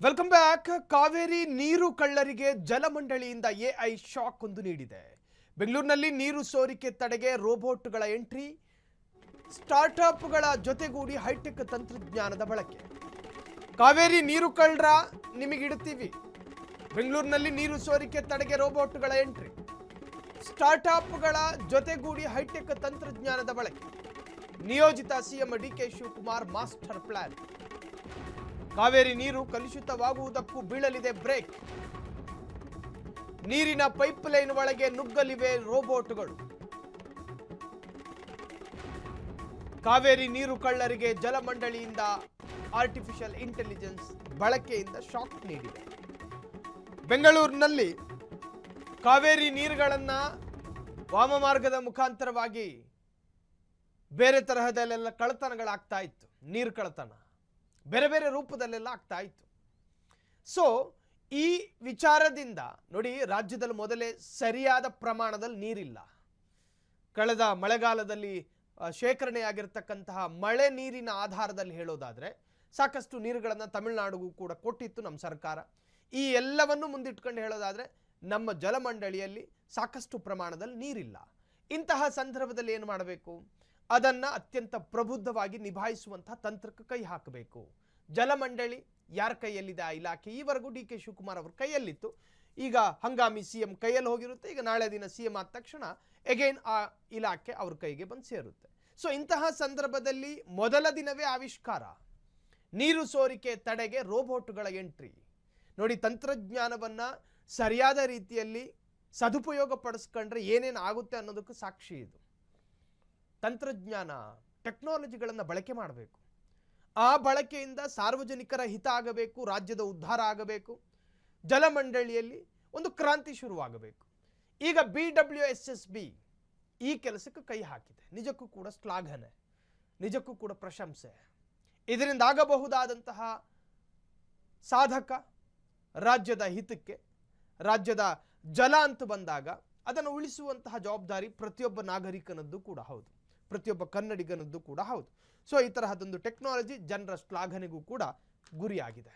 Welcome back. Kaveri ನೀರು ಕಳ್ಳರಿಗೆ ಜಲಮಂಡಳಿಯಿಂದ AI shock ಒಂದು ನೀಡಿದೆ. ಬೆಂಗಳೂರಿನಲ್ಲಿ ನೀರು ಸೋರಿಕೆ ತಡೆಗೆ ರೋಬೋಟ್ಗಳ ಎಂಟ್ರಿ, ಸ್ಟಾರ್ಟ್ಅಪ್ಗಳ ಜೊತೆಗೂಡಿ ಹೈಟೆಕ್ ತಂತ್ರಜ್ಞಾನದ ಬಳಕೆ. ಕಾವೇರಿ ನೀರು ಕಳ್ಳರ ನಿಮಗಿಡುತ್ತೀವಿ. ಬೆಂಗಳೂರಿನಲ್ಲಿ ನೀರು ಸೋರಿಕೆ ತಡೆಗೆ ರೋಬೋಟ್ಗಳ ಎಂಟ್ರಿ, ಸ್ಟಾರ್ಟ್ಅಪ್ಗಳ ಜೊತೆಗೂಡಿ ಹೈಟೆಕ್ ತಂತ್ರಜ್ಞಾನದ ಬಳಕೆ. ನಿಯೋಜಿತ CM DK Shivakumar master plan. Kaveri ನೀರು ಕಲುಷಿತವಾಗುವುದಕ್ಕೂ ಬೀಳಲಿದೆ ಬ್ರೇಕ್. ನೀರಿನ ಪೈಪ್ಲೈನ್ ಒಳಗೆ ನುಗ್ಗಲಿವೆ ರೋಬೋಟ್ಗಳು. ಕಾವೇರಿ ನೀರು ಕಳ್ಳರಿಗೆ ಜಲಮಂಡಳಿಯಿಂದ ಆರ್ಟಿಫಿಷಿಯಲ್ ಇಂಟೆಲಿಜೆನ್ಸ್ ಬಳಕೆಯಿಂದ ಶಾಕ್ ನೀಡಿದೆ. ಬೆಂಗಳೂರಿನಲ್ಲಿ ಕಾವೇರಿ ನೀರುಗಳನ್ನು ವಾಮಮಾರ್ಗದ ಮುಖಾಂತರವಾಗಿ ಬೇರೆ ತರಹದಲ್ಲೆಲ್ಲ ಕಳ್ಳತನಗಳಾಗ್ತಾ ಇತ್ತು. ನೀರು ಕಳ್ಳತನ ಬೇರೆ ಬೇರೆ ರೂಪದಲ್ಲೆಲ್ಲ ಆಗ್ತಾ ಇತ್ತು. ಸೊ ಈ ವಿಚಾರದಿಂದ ನೋಡಿ, ರಾಜ್ಯದಲ್ಲಿ ಮೊದಲೇ ಸರಿಯಾದ ಪ್ರಮಾಣದಲ್ಲಿ ನೀರಿಲ್ಲ. ಕಳೆದ ಮಳೆಗಾಲದಲ್ಲಿ ಶೇಖರಣೆಯಾಗಿರ್ತಕ್ಕಂತಹ ಮಳೆ ನೀರಿನ ಆಧಾರದಲ್ಲಿ ಹೇಳೋದಾದರೆ ಸಾಕಷ್ಟು ನೀರುಗಳನ್ನು ತಮಿಳುನಾಡಿಗೂ ಕೂಡ ಕೊಟ್ಟಿತ್ತು ನಮ್ಮ ಸರ್ಕಾರ. ಈ ಎಲ್ಲವನ್ನು ಮುಂದಿಟ್ಕೊಂಡು ಹೇಳೋದಾದರೆ ನಮ್ಮ ಜಲಮಂಡಳಿಯಲ್ಲಿ ಸಾಕಷ್ಟು ಪ್ರಮಾಣದಲ್ಲಿ ನೀರಿಲ್ಲ. ಇಂತಹ ಸಂದರ್ಭದಲ್ಲಿ ಏನು ಮಾಡಬೇಕು? ಅದನ್ನು ಅತ್ಯಂತ ಪ್ರಬುದ್ಧವಾಗಿ ನಿಭಾಯಿಸುವಂತಹ ತಂತ್ರಕ್ಕೆ ಕೈ ಹಾಕಬೇಕು. ಜಲಮಂಡಳಿ ಯಾರ ಕೈಯಲ್ಲಿದೆ? ಆ ಇಲಾಖೆ ಈವರೆಗೂ ಡಿ ಕೆ ಶಿವಕುಮಾರ್ ಅವ್ರ ಕೈಯಲ್ಲಿತ್ತು. ಈಗ ಹಂಗಾಮಿ ಸಿ ಎಂ ಕೈಯಲ್ಲಿ ಹೋಗಿರುತ್ತೆ. ಈಗ ನಾಳೆ ದಿನ ಸಿ ಎಂ ಆದ ತಕ್ಷಣ ಎಗೈನ್ ಆ ಇಲಾಖೆ ಅವ್ರ ಕೈಗೆ ಬಂದು ಸೇರುತ್ತೆ. ಸೊ ಇಂತಹ ಸಂದರ್ಭದಲ್ಲಿ ಮೊದಲ ದಿನವೇ ಆವಿಷ್ಕಾರ, ನೀರು ಸೋರಿಕೆ ತಡೆಗೆ ರೋಬೋಟ್ಗಳ ಎಂಟ್ರಿ. ನೋಡಿ, ತಂತ್ರಜ್ಞಾನವನ್ನು ಸರಿಯಾದ ರೀತಿಯಲ್ಲಿ ಸದುಪಯೋಗ ಪಡಿಸ್ಕೊಂಡ್ರೆ ಏನೇನು ಆಗುತ್ತೆ ಅನ್ನೋದಕ್ಕೂ ಸಾಕ್ಷಿ ಇದು. ತಂತ್ರಜ್ಞಾನ ಟೆಕ್ನಾಲಜಿಗಳನ್ನು ಬಳಕೆ ಮಾಡಬೇಕು. ಆ ಬಳಕೆಯಿಂದ ಸಾರ್ವಜನಿಕರ ಹಿತ ಆಗಬೇಕು, ರಾಜ್ಯದ ಉದ್ಧಾರ ಆಗಬೇಕು, ಜಲಮಂಡಳಿಯಲ್ಲಿ ಒಂದು ಕ್ರಾಂತಿ ಶುರುವಾಗಬೇಕು. ಈಗ BWSSB ಈ ಕೆಲಸಕ್ಕೆ ಕೈ ಹಾಕಿದೆ. ನಿಜಕ್ಕೂ ಕೂಡ ಶ್ಲಾಘನೆ, ನಿಜಕ್ಕೂ ಕೂಡ ಪ್ರಶಂಸೆ. ಇದರಿಂದ ಆಗಬಹುದಾದಂತಹ ಸಾಧಕ ರಾಜ್ಯದ ಹಿತಕ್ಕೆ, ರಾಜ್ಯದ ಜಲ ಅಂತ ಬಂದಾಗ ಅದನ್ನು ಉಳಿಸುವಂತಹ ಜವಾಬ್ದಾರಿ ಪ್ರತಿಯೊಬ್ಬ ನಾಗರಿಕನದ್ದು ಕೂಡ ಹೌದು, ಪ್ರತಿಯೊಬ್ಬ ಕನ್ನಡಿಗನದ್ದು ಕೂಡ ಹೌದು. ಸೊ ಈ ತರಹದೊಂದು ಟೆಕ್ನಾಲಜಿ ಜನರ ಶ್ಲಾಘನೆಗೂ ಕೂಡ ಗುರಿಯಾಗಿದೆ.